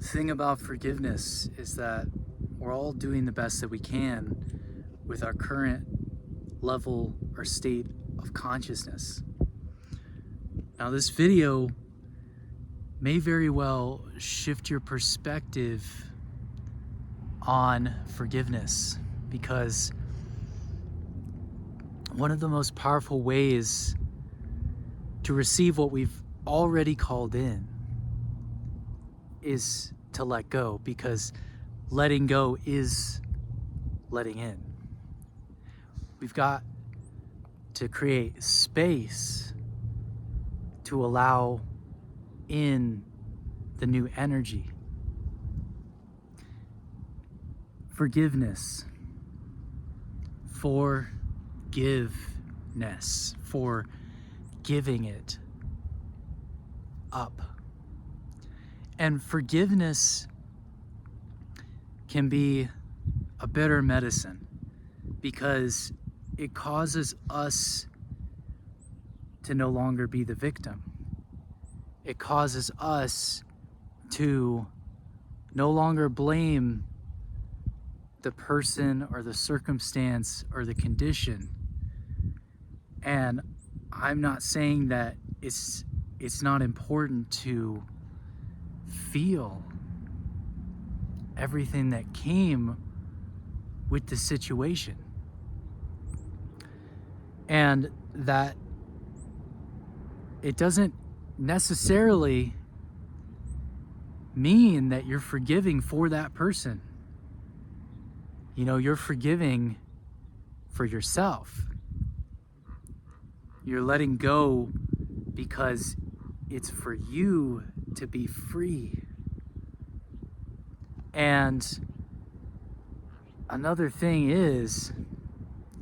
thing about forgiveness is that we're all doing the best that we can with our current level or state of consciousness. Now, this video may very well shift your perspective on forgiveness, because one of the most powerful ways to receive what we've already called in is to let go, because letting go is letting in. We've got to create space to allow in the new energy. Forgiveness, forgiveness, for giving it up. And forgiveness can be a bitter medicine because it causes us to no longer be the victim. It causes us to no longer blame the person or the circumstance or the condition. And I'm not saying that it's not important to feel everything that came with the situation, and that it doesn't necessarily mean that you're forgiving for that person. You know, you're forgiving for yourself. You're letting go because it's for you to be free. And another thing is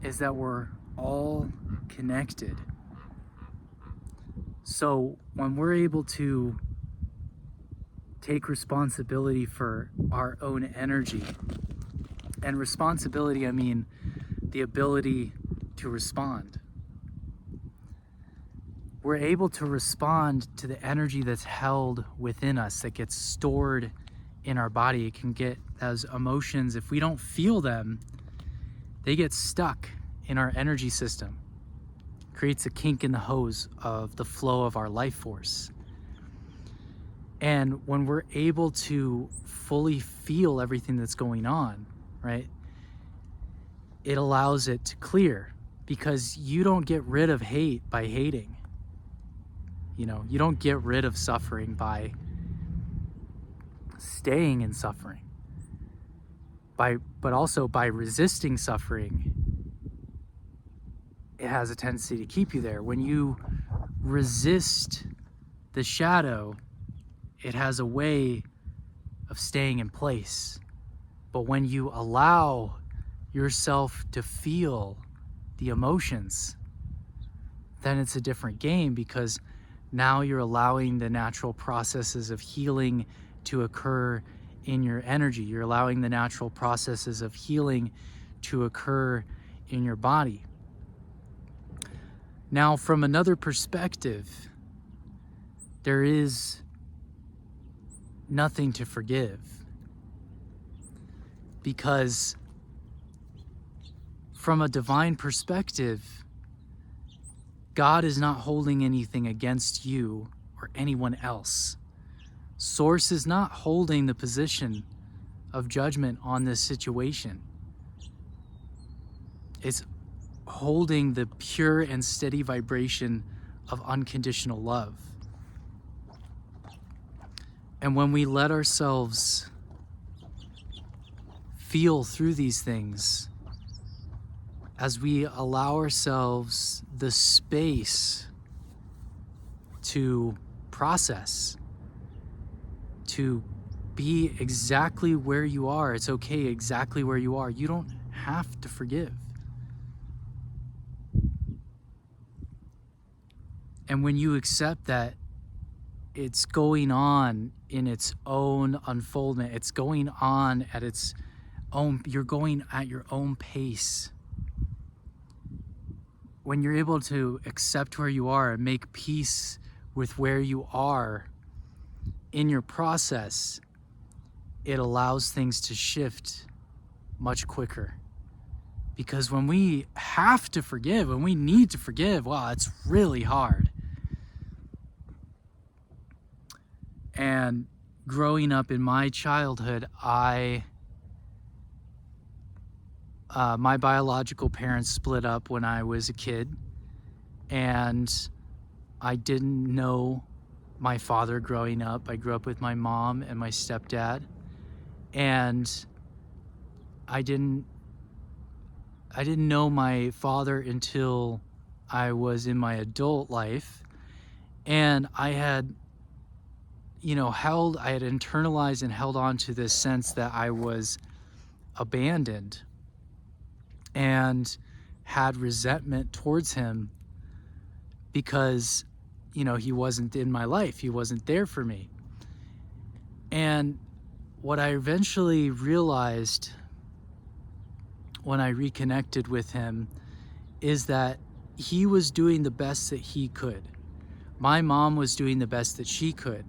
that we're all connected. So when we're able to take responsibility for our own energy, and responsibility, I mean the ability to respond. We're able to respond to the energy that's held within us, that gets stored in our body. It can get those emotions, if we don't feel them, they get stuck in our energy system. Creates a kink in the hose of the flow of our life force. And when we're able to fully feel everything that's going on, right, it allows it to clear, because you don't get rid of hate by hating. You know, you don't get rid of suffering by staying in suffering. But also by resisting suffering, it has a tendency to keep you there. When you resist the shadow, it has a way of staying in place. But when you allow yourself to feel the emotions, then it's a different game, because now you're allowing the natural processes of healing to occur in your energy. You're allowing the natural processes of healing to occur in your body. Now, from another perspective, there is nothing to forgive, because from a divine perspective, God is not holding anything against you or anyone else. Source is not holding the position of judgment on this situation. It's holding the pure and steady vibration of unconditional love. And when we let ourselves feel through these things, as we allow ourselves the space to process, to be exactly where you are, it's okay exactly where you are. You don't have to forgive. And when you accept that it's going on in its own unfoldment, it's going on at its own, you're going at your own pace. When you're able to accept where you are and make peace with where you are in your process, it allows things to shift much quicker. Because when we have to forgive, when we need to forgive, wow, it's really hard. And growing up in my childhood, my biological parents split up when I was a kid, and I didn't know my father growing up. I grew up with my mom and my stepdad, and I didn't know my father until I was in my adult life, and I had internalized and held on to this sense that I was abandoned and had resentment towards him because, he wasn't in my life. He wasn't there for me. And what I eventually realized when I reconnected with him is that he was doing the best that he could. My mom was doing the best that she could.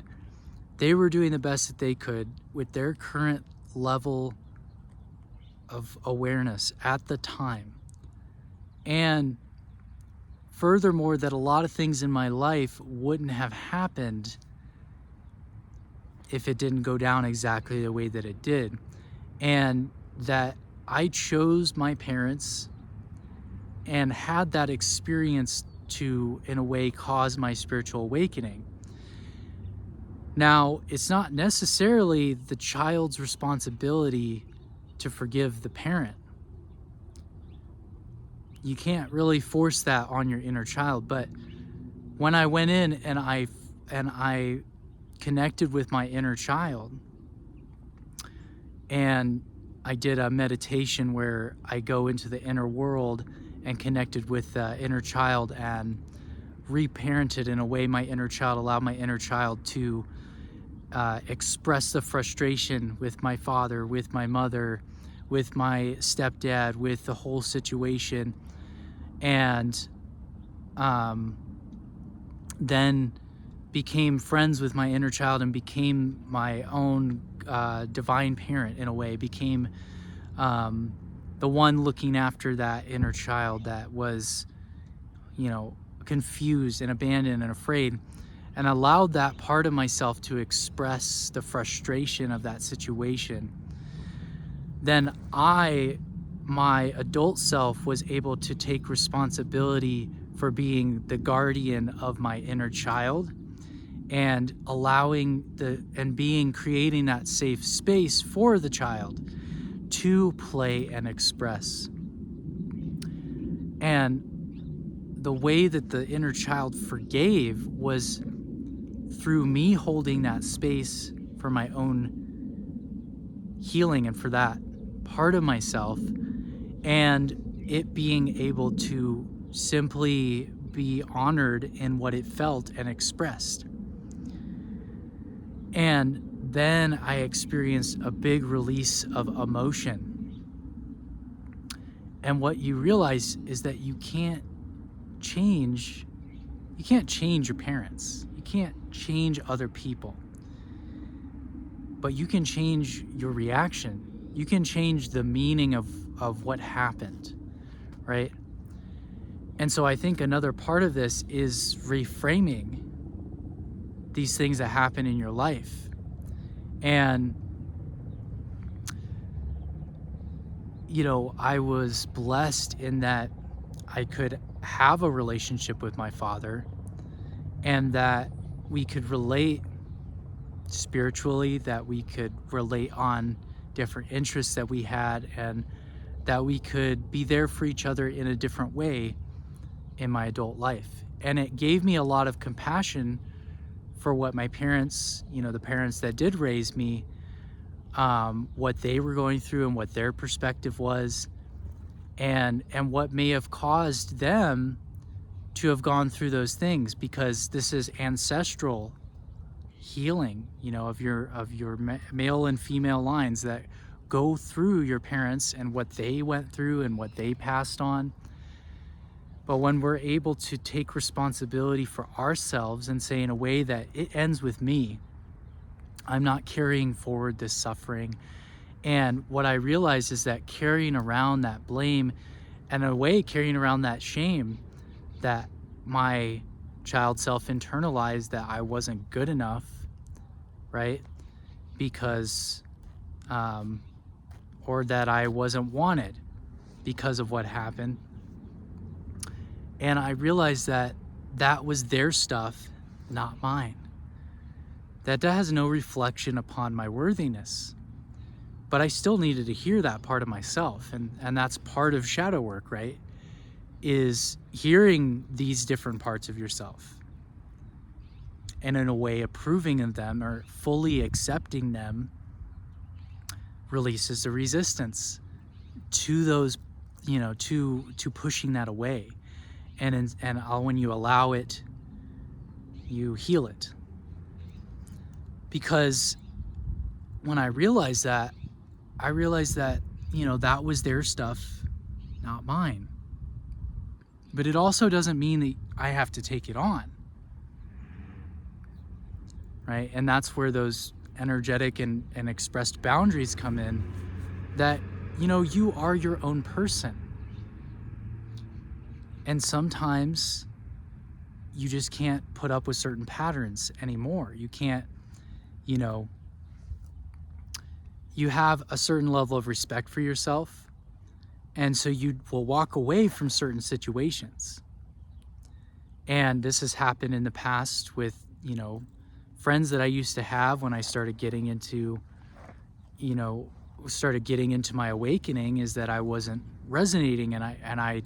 They were doing the best that they could with their current level of awareness at the time. And furthermore, that a lot of things in my life wouldn't have happened if it didn't go down exactly the way that it did. And that I chose my parents and had that experience to, in a way, cause my spiritual awakening. Now, it's not necessarily the child's responsibility to forgive the parent. You can't really force that on your inner child. But when I went in and I connected with my inner child, and I did a meditation where I go into the inner world and connected with the inner child and reparented in a way my inner child, allowed my inner child to express the frustration with my father, with my mother, with my stepdad, with the whole situation, and then became friends with my inner child and became my own divine parent in a way, became the one looking after that inner child that was, confused and abandoned and afraid, and allowed that part of myself to express the frustration of that situation. Then my adult self, was able to take responsibility for being the guardian of my inner child and creating that safe space for the child to play and express. And the way that the inner child forgave was through me holding that space for my own healing and for that part of myself, and it being able to simply be honored in what it felt and expressed. And then I experienced a big release of emotion. And what you realize is that you can't change your parents. You can't change other people. But you can change your reaction. You can change the meaning of what happened, right? And so I think another part of this is reframing these things that happen in your life. And, I was blessed in that I could have a relationship with my father and that we could relate spiritually, that we could relate on different interests that we had, and that we could be there for each other in a different way in my adult life. And it gave me a lot of compassion for what my parents, the parents that did raise me, what they were going through and what their perspective was, and what may have caused them to have gone through those things, because this is ancestral healing, of your male and female lines that go through your parents and what they went through and what they passed on. But when we're able to take responsibility for ourselves and say in a way that it ends with me, I'm not carrying forward this suffering. And what I realized is that carrying around that blame, and in a way carrying around that shame that my child self internalized, that I wasn't good enough, right? Because, or that I wasn't wanted because of what happened. And I realized that that was their stuff, not mine. That has no reflection upon my worthiness. But I still needed to hear that part of myself. And that's part of shadow work, right? Is hearing these different parts of yourself. And in a way, approving of them or fully accepting them releases the resistance to those, to pushing that away. And when you allow it, you heal it. Because when I realized that, that was their stuff, not mine. But it also doesn't mean that I have to take it on. Right? And that's where those energetic and expressed boundaries come in, that, you are your own person. And sometimes you just can't put up with certain patterns anymore. You can't, you have a certain level of respect for yourself. And so you will walk away from certain situations. And this has happened in the past with, friends that I used to have when I started getting into, my awakening, is that I wasn't resonating, and I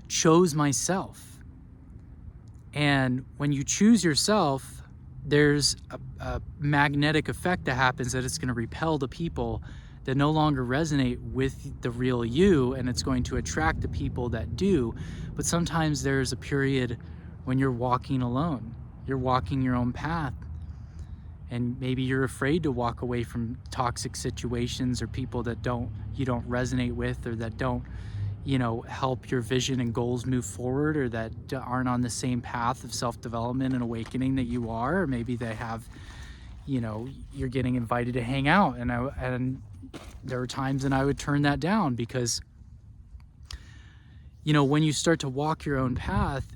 chose myself. And when you choose yourself, there's a magnetic effect that happens, that it's going to repel the people that no longer resonate with the real you, and it's going to attract the people that do. But sometimes there's a period when you're walking alone. You're walking your own path. And maybe you're afraid to walk away from toxic situations or people that you don't resonate with, or that don't, help your vision and goals move forward, or that aren't on the same path of self-development and awakening that you are. Or maybe they have, you're getting invited to hang out. And there were times when I would turn that down, because, when you start to walk your own path,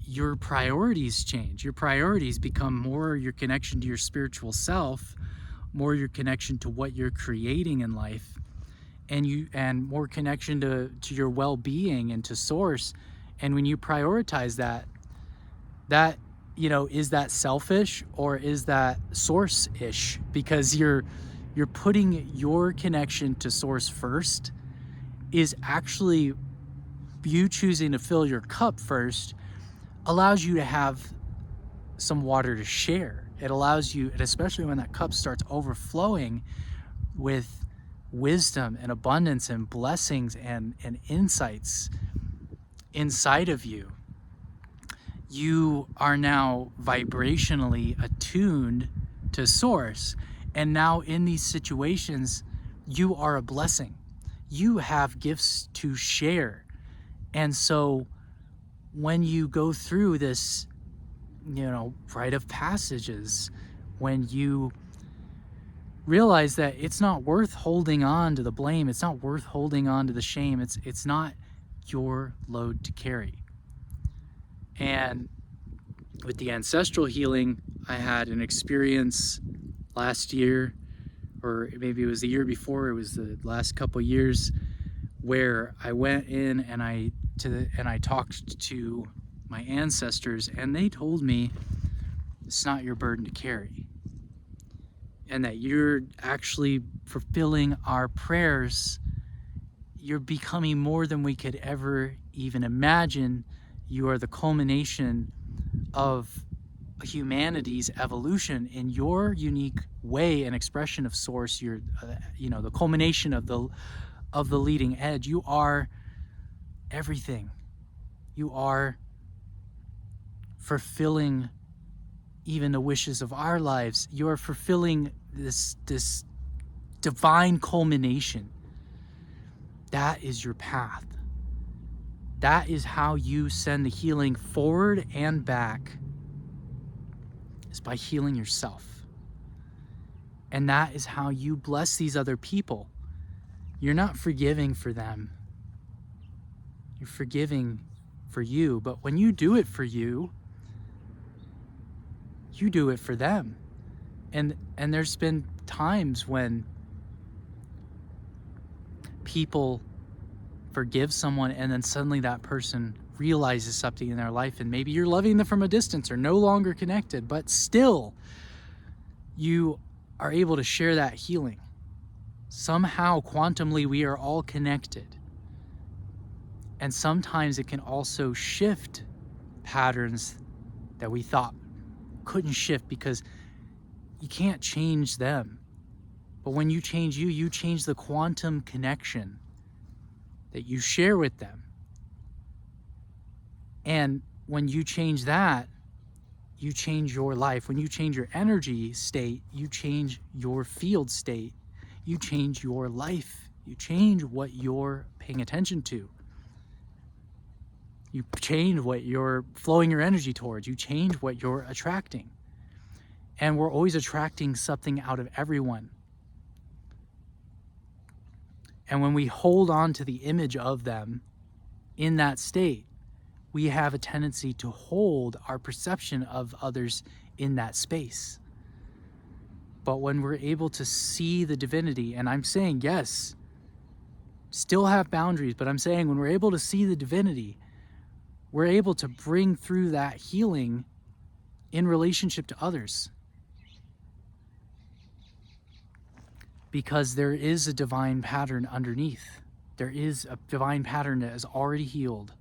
your priorities change. Your priorities become more your connection to your spiritual self, more your connection to what you're creating in life, and more connection to your well-being and to source. And when you prioritize that, is that selfish or is that source-ish? Because you're putting your connection to source first is actually you choosing to fill your cup first, allows you to have some water to share. It allows you, and especially when that cup starts overflowing with wisdom and abundance and blessings and insights inside of you, you are now vibrationally attuned to source. And now in these situations, you are a blessing. You have gifts to share. And so when you go through this, rite of passages, when you realize that it's not worth holding on to the blame, it's not worth holding on to the shame, it's not your load to carry. And with the ancestral healing, I had an experience last year, or maybe it was the year before, it was the last couple years, where I went in and I talked to my ancestors, and they told me it's not your burden to carry, and that you're actually fulfilling our prayers. You're becoming more than we could ever even imagine. You are the culmination of humanity's evolution in your unique way and expression of source. You're the culmination of the leading edge. You are everything. You are fulfilling even the wishes of our lives. You are fulfilling this divine culmination. That is your path. That is how you send the healing forward and back, is by healing yourself. And that is how you bless these other people. You're not forgiving for them. You're forgiving for you. But when you do it for you, you do it for them. And there's been times when people forgive someone and then suddenly that person realizes something in their life, and maybe you're loving them from a distance or no longer connected, but still you are able to share that healing. Somehow, quantumly, we are all connected. And sometimes it can also shift patterns that we thought couldn't shift because you can't change them. But when you change you, you change the quantum connection that you share with them. And when you change that, you change your life. When you change your energy state, you change your field state. You change your life. You change what you're paying attention to. You change what you're flowing your energy towards. You change what you're attracting. And we're always attracting something out of everyone. And when we hold on to the image of them in that state, we have a tendency to hold our perception of others in that space. But when we're able to see the divinity, and I'm saying, yes, still have boundaries, but I'm saying when we're able to see the divinity, we're able to bring through that healing in relationship to others. Because there is a divine pattern underneath. There is a divine pattern that is already healed,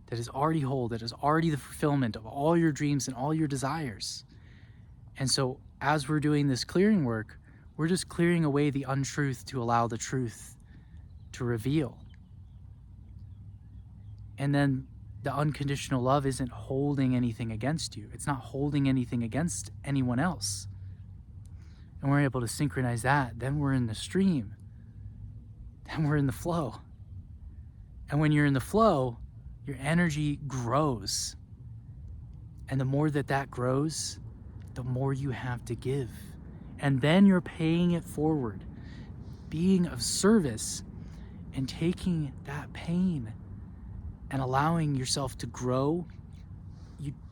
that is already whole, that is already the fulfillment of all your dreams and all your desires. And so as we're doing this clearing work, we're just clearing away the untruth to allow the truth to reveal. And then the unconditional love isn't holding anything against you. It's not holding anything against anyone else. And we're able to synchronize that. Then we're in the stream. Then we're in the flow. And when you're in the flow, your energy grows. And the more that grows, the more you have to give. And then you're paying it forward, being of service and taking that pain and allowing yourself to grow.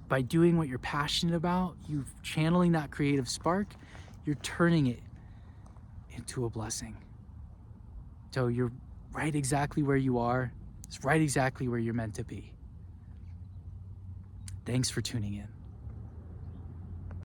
By doing what you're passionate about, you channeling that creative spark, you're turning it into a blessing. So you're right exactly where you are. It's right exactly where you're meant to be. Thanks for tuning in.